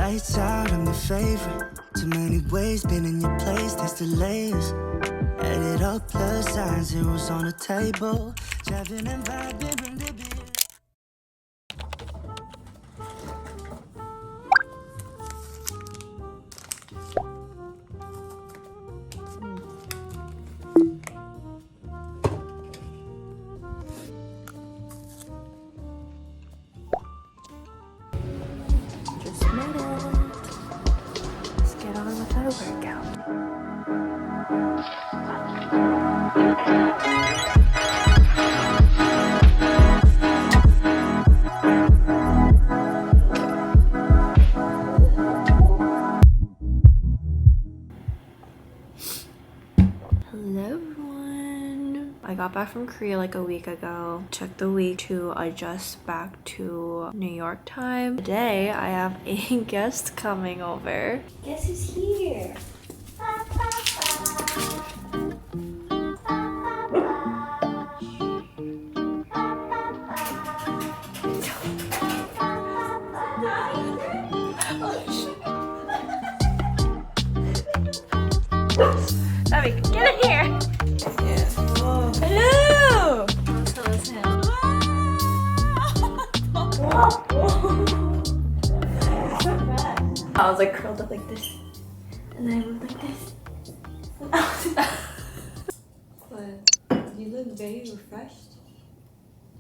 Lights out, I'm your favorite. Too many ways, been in your place, there's delays. Add it up, plus sign, zeros on the table. Driving and vibing, bring the beer. Just made it. Let's get on with our workout. Hello everyone. I got back from Korea like a week ago. Took the week to adjust back to New York time. Today I have a guest coming over. Guess who's here? Abby, get in here! Yeah. Oh. Hello! Tell us him. I was like curled up like this. And then I moved like this. But you look very refreshed.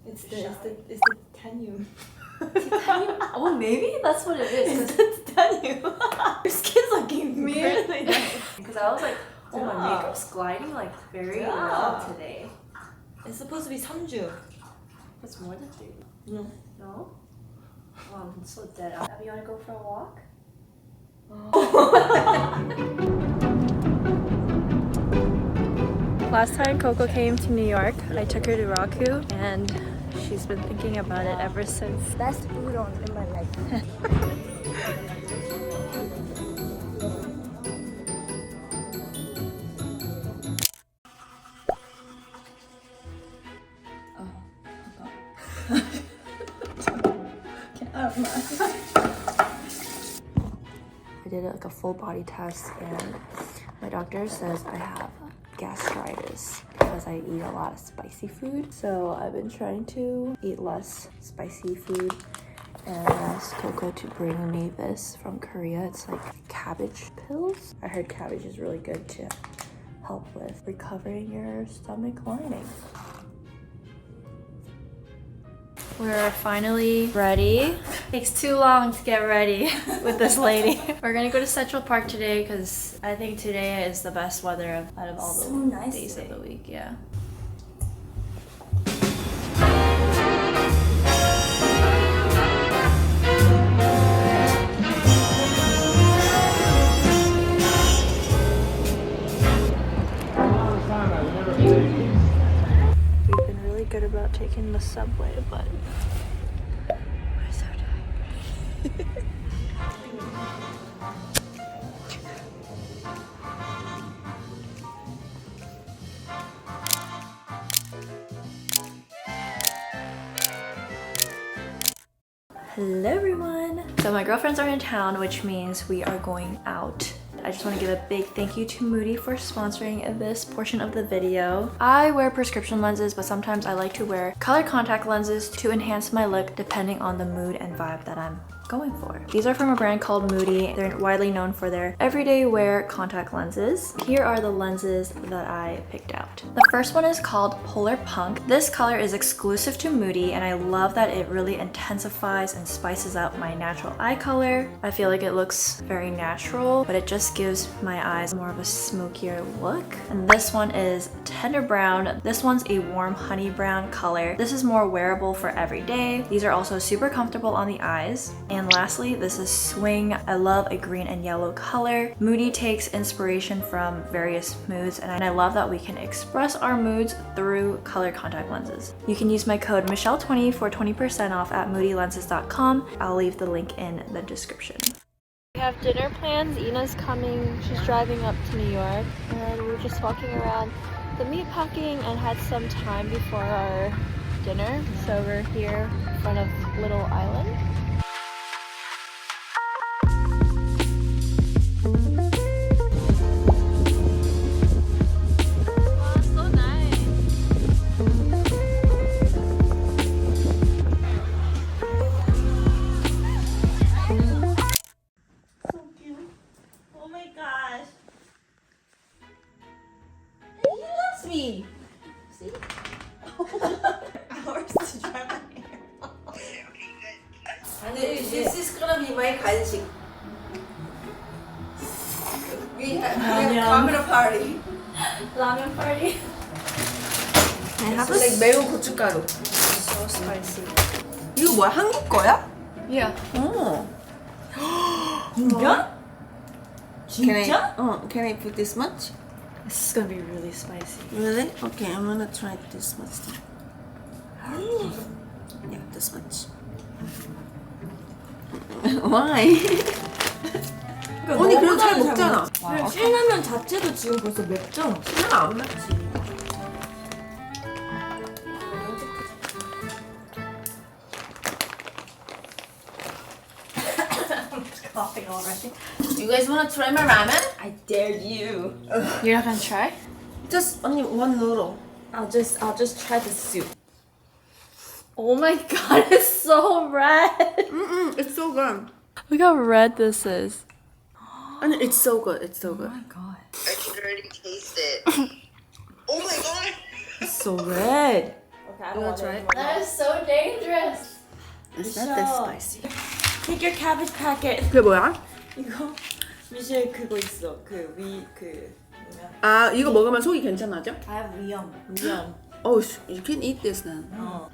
It's the tanium. Oh, maybe that's what it is. It's tanium. Your skin's looking really nice. Because I was like, oh, my makeup's gliding like very well today. It's supposed to be 3주. It's more than 3. No. No? Wow, I'm so dead. Abby, you want to go for a walk? Last time Coco came to New York, I took her to Raku, and she's been thinking about it ever since. Best udon in my life. I did like a full body test, and my doctor says I have gastritis because I eat a lot of spicy food. So I've been trying to eat less spicy food, and I asked Coco to bring me this from Korea. It's like cabbage pills. I heard cabbage is really good to help with recovering your stomach lining. We're finally ready. Takes too long to get ready with this lady. We're gonna go to Central Park today because I think today is the best weather out of all the days of the week. Yeah. We've been really good about taking the subway, but we're so tired. Hello everyone! So my girlfriends are in town, which means we are going out. I just want to give a big thank you to Moody for sponsoring this portion of the video. I wear prescription lenses, but sometimes I like to wear color contact lenses to enhance my look depending on the mood and vibe that I'm going for. These are from a brand called Moody. They're widely known for their everyday wear contact lenses. Here are the lenses that I picked out. The first one is called Polar Punk. This color is exclusive to Moody, and I love that it really intensifies and spices up my natural eye color. I feel like it looks very natural, but it just gives my eyes more of a smokier look. And this one is Tender Brown. This one's a warm honey brown color. This is more wearable for every day. These are also super comfortable on the eyes. And lastly, this is Swing. I love a green and yellow color. Moody takes inspiration from various moods, and I love that we can express our moods through color contact lenses. You can use my code Michelle20 for 20% off at moodylenses.com. I'll leave the link in the description. We have dinner plans. Ina's coming. She's driving up to New York, and we're just walking around the meatpacking and had some time before our dinner. So we're here in front of Little Island. 이모의 간식. We have come to party. Ramen party. It's like 매운 고춧가루. So spicy. 이거 뭐야? 한국 거야? Yeah. 어. 진짜? 진짜? Can I put this much? This is gonna be really spicy. Really? Okay, I'm gonna try this much. Yeah, this much. Why? 언니 그래도 잘 먹잖아. 그냥 신라면 자체도 지금 벌써 맵잖아. 신라면 안 맵지. Coughing already. You guys wanna try my ramen? I dare you. You're not gonna try? Just only one noodle. I'll just try the soup. Oh my god, it's so red. It's so good. Look how red this is. And it's so good. It's so good. Oh my god. I can already taste it. Oh my god! It's so red. Okay, I You don't wanna want try it it? anymore. That is so dangerous. It's not that spicy. Take your cabbage packet. 그게 뭐야? 이거 미셸 그거 있어. 뭐냐? 아 이거 먹으면 속이 괜찮아져? I have 위험. Oh, you can eat this then. 어.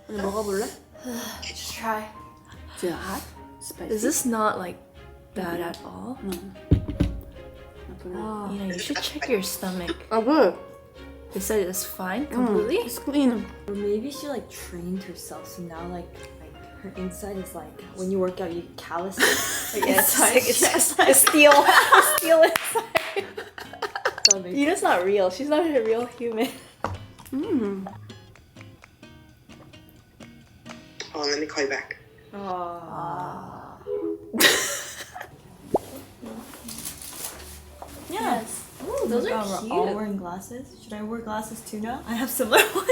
언니 먹어볼래? Just try. Is it hot? Spicy? Is this not like bad at all? No. You know, you should check your stomach. 아 왜? They said it's fine completely. It's clean. Or maybe she like trained herself, so now like her inside is like when you work out you callous it. Like It's steel. It's steel inside. stomach. Ina's not real. She's not a real human. Oh, let me call you back. Yes. Ooh, those are We're cute. all wearing glasses. Should I wear glasses too now? I have similar ones.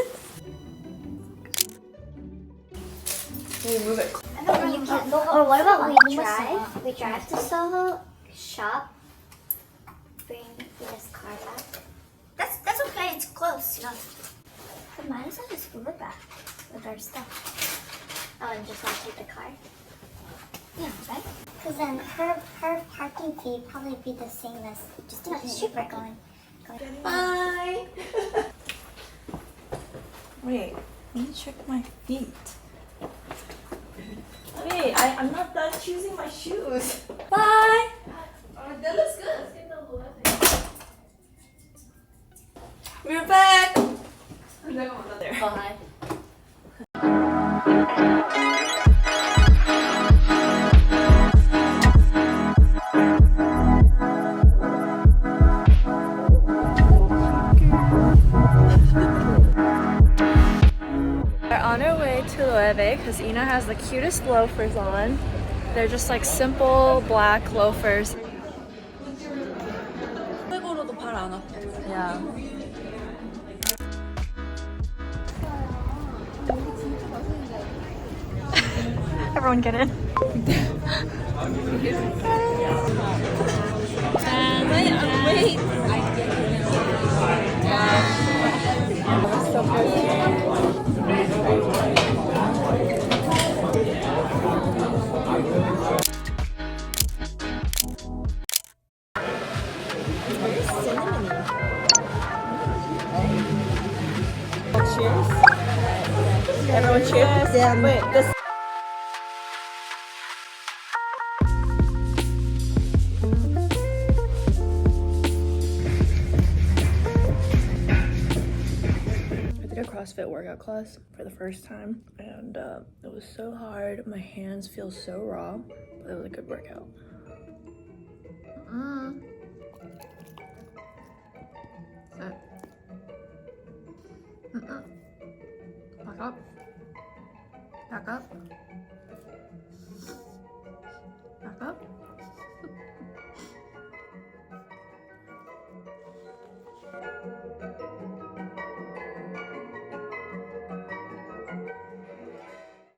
We'll move it. Or what about we drive? We drive to Soho, shop, bring this car back. That's okay. It's close enough. But might as well just Uber back with our stuff. Oh, and just not take the car. Yeah, right. Because then her parking fee probably be the same as just doing the street we're going. Bye. Wait, let me check my feet. Wait, I'm not done choosing my shoes. Bye! That looks good. Let's get the left. We're back! Bye. We're on our way to Loewe because Ina has the cutest loafers on. They're just like simple black loafers. 백으로도 발안 아파. Yeah. Everyone get in. Wait. Cheers. Everyone cheers? Yeah. Wait, this. I did a CrossFit workout class for the first time and it was so hard. My hands feel so raw, but it was a good workout. Back up. Back up. Back up.